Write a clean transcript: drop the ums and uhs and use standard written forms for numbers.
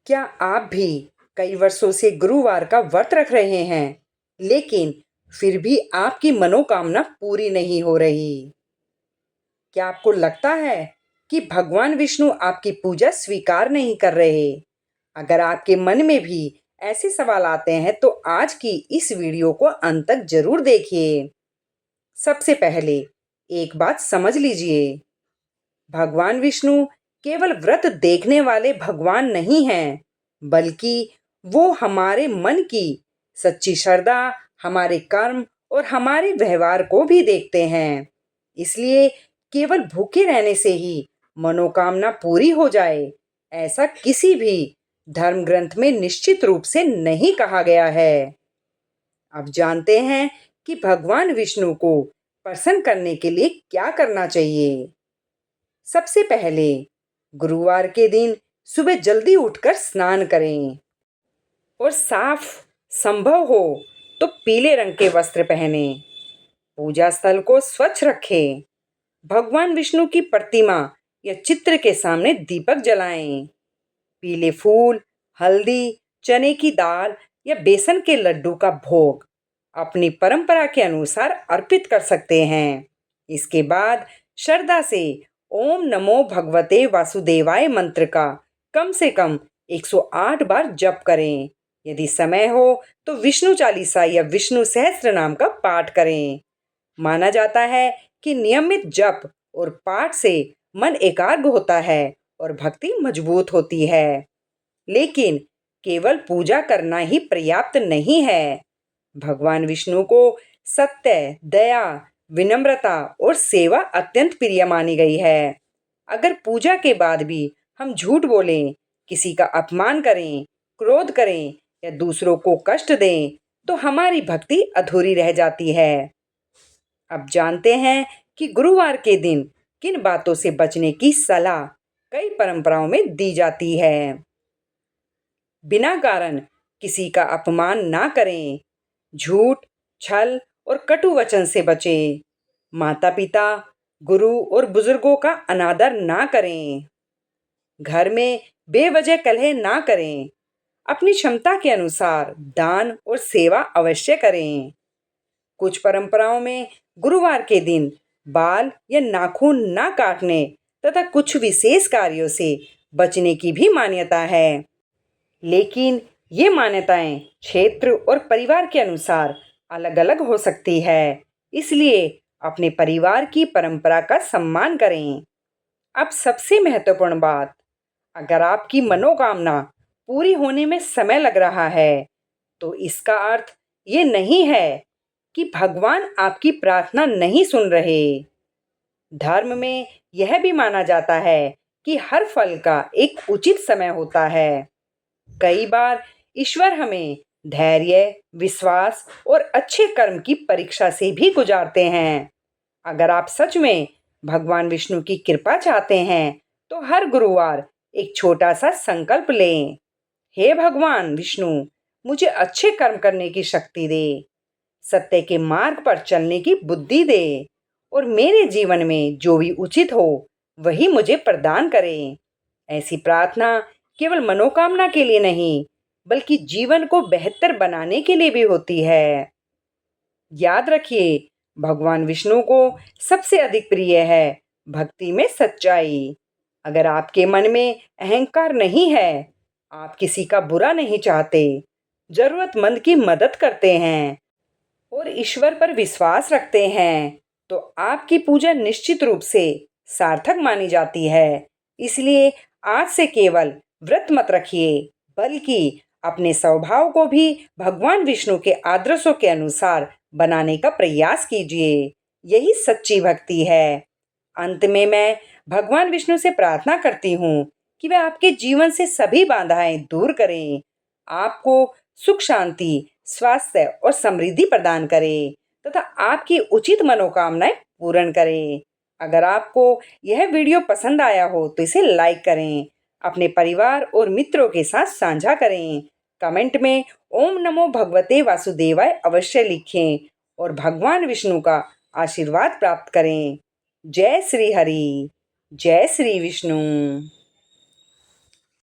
क्या आप भी कई वर्षों से गुरुवार का व्रत रख रहे हैं, लेकिन फिर भी आपकी मनोकामना पूरी नहीं हो रही? क्या आपको लगता है कि भगवान विष्णु आपकी पूजा स्वीकार नहीं कर रहे? अगर आपके मन में भी ऐसे सवाल आते हैं, तो आज की इस वीडियो को अंत तक जरूर देखिए। सबसे पहले एक बात समझ लीजिए, भगवान विष्णु केवल व्रत देखने वाले भगवान नहीं हैं, बल्कि वो हमारे मन की सच्ची श्रद्धा, हमारे कर्म और हमारे व्यवहार को भी देखते हैं। इसलिए केवल भूखे रहने से ही मनोकामना पूरी हो जाए, ऐसा किसी भी धर्म ग्रंथ में निश्चित रूप से नहीं कहा गया है। अब जानते हैं कि भगवान विष्णु को प्रसन्न करने के लिए क्या करना चाहिए। सबसे पहले गुरुवार के दिन सुबह जल्दी उठकर स्नान करें और साफ संभव हो तो पीले रंग के वस्त्र पहने। पूजा स्थल को स्वच्छ रखें। भगवान विष्णु की प्रतिमा या चित्र के सामने दीपक जलाएं। पीले फूल, हल्दी, चने की दाल या बेसन के लड्डू का भोग अपनी परंपरा के अनुसार अर्पित कर सकते हैं। इसके बाद श्रद्धा से ओम नमो भगवते वासुदेवाय मंत्र का कम से कम 108 बार जप करें। यदि समय हो तो विष्णु चालीसा या विष्णु सहस्त्र नाम का पाठ करें। माना जाता है कि नियमित जप और पाठ से मन एकाग्र होता है और भक्ति मजबूत होती है। लेकिन केवल पूजा करना ही पर्याप्त नहीं है। भगवान विष्णु को सत्य, दया, विनम्रता और सेवा अत्यंत प्रिय मानी गई है। अगर पूजा के बाद भी हम झूठ बोलें, किसी का अपमान करें, क्रोध करें या दूसरों को कष्ट दें, तो हमारी भक्ति अधूरी रह जाती है। अब जानते हैं कि गुरुवार के दिन किन बातों से बचने की सलाह कई परंपराओं में दी जाती है। बिना कारण किसी का अपमान ना करें। झूठ, छल और कटु वचन से बचें। माता-पिता, गुरु और बुजुर्गों का अनादर ना करें। घर में बेवजह कलह ना करें। अपनी क्षमता के अनुसार दान और सेवा अवश्य करें। कुछ परंपराओं में गुरुवार के दिन बाल या नाखून ना काटने तथा कुछ विशेष कार्यों से बचने की भी मान्यता है। लेकिन ये मान्यताएं क्षेत्र और परिवार के अनुसार अलग-अलग हो सकती है। इसलिए अपने परिवार की परंपरा का सम्मान करें। अब सबसे महत्वपूर्ण बात, अगर आपकी मनोकामना पूरी होने में समय लग रहा है, तो इसका अर्थ ये नहीं है कि भगवान आपकी प्रार्थना नहीं सुन रहे। धर्म में यह भी माना जाता है कि हर फल का एक उचित समय होता है। कई बार ईश्वर हमें धैर्य, विश्वास और अच्छे कर्म की परीक्षा से भी गुजारते हैं। अगर आप सच में भगवान विष्णु की कृपा चाहते हैं, तो हर गुरुवार एक छोटा सा संकल्प लें। हे भगवान विष्णु, मुझे अच्छे कर्म करने की शक्ति दे, सत्य के मार्ग पर चलने की बुद्धि दे और मेरे जीवन में जो भी उचित हो वही मुझे प्रदान करें। ऐसी प्रार्थना केवल मनोकामना के लिए नहीं, बल्कि जीवन को बेहतर बनाने के लिए भी होती है। याद रखिए, भगवान विष्णु को सबसे अधिक प्रिय है भक्ति में सच्चाई। अगर आपके मन में अहंकार नहीं है, आप किसी का बुरा नहीं चाहते, जरूरतमंद की मदद करते हैं और ईश्वर पर विश्वास रखते हैं, तो आपकी पूजा निश्चित रूप से सार्थक मानी जाती है। इसलिए आज से केवल व्रत मत रखिए, बल्कि अपने स्वभाव को भी भगवान विष्णु के आदर्शों के अनुसार बनाने का प्रयास कीजिए। यही सच्ची भक्ति है। अंत में मैं भगवान विष्णु से प्रार्थना करती हूँ कि वह आपके जीवन से सभी बाधाएं दूर करें, आपको सुख शांति, स्वास्थ्य और समृद्धि प्रदान करे तथा आपकी उचित मनोकामनाएं पूर्ण करे। अगर आपको यह वीडियो पसंद आया हो तो इसे लाइक करें, अपने परिवार और मित्रों के साथ साझा करें। कमेंट में ओम नमो भगवते वासुदेवाय अवश्य लिखें और भगवान विष्णु का आशीर्वाद प्राप्त करें। जय श्री हरि, जय श्री विष्णु।